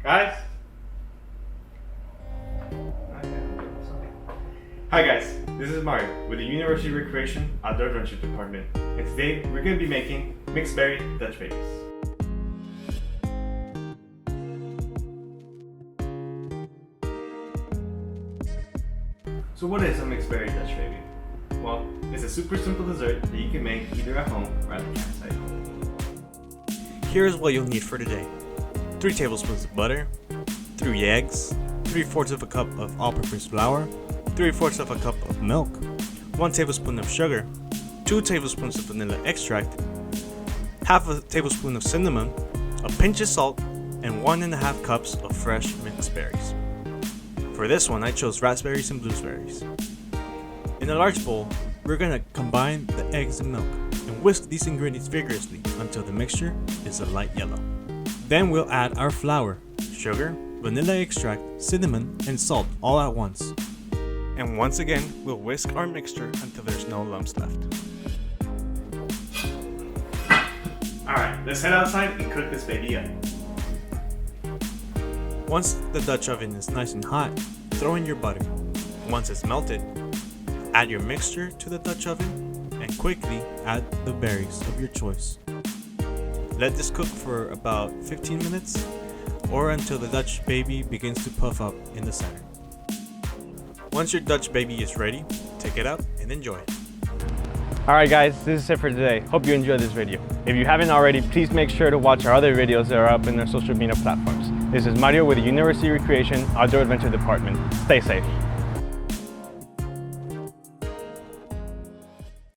Guys? Hi guys, this is Mario with the University Recreation Outdoor Adventure Department, and today we're going to be making mixed berry Dutch babies. So what is a mixed berry Dutch baby? Well, it's a super simple dessert that you can make either at home or at the campsite. Here's what you'll need for today. 3 tablespoons of butter, 3 eggs, 3/4 of a cup of all-purpose flour, 3/4 of a cup of milk, 1 tablespoon of sugar, 2 tablespoons of vanilla extract, half a tablespoon of cinnamon, a pinch of salt, and 1.5 cups of fresh mixed berries. For this one, I chose raspberries and blueberries. In a large bowl, we're gonna combine the eggs and milk and whisk these ingredients vigorously until the mixture is a light yellow. Then we'll add our flour, sugar, vanilla extract, cinnamon, and salt all at once. And once again, we'll whisk our mixture until there's no lumps left. Alright, let's head outside and cook this baby up. Once the Dutch oven is nice and hot, throw in your butter. Once it's melted, add your mixture to the Dutch oven and quickly add the berries of your choice. Let this cook for about 15 minutes or until the Dutch baby begins to puff up in the center. Once your Dutch baby is ready, take it out and enjoy. Alright guys, this is it for today. Hope you enjoyed this video. If you haven't already, please make sure to watch our other videos that are up in our social media platforms. This is Mario with the University Recreation Outdoor Adventure Department. Stay safe.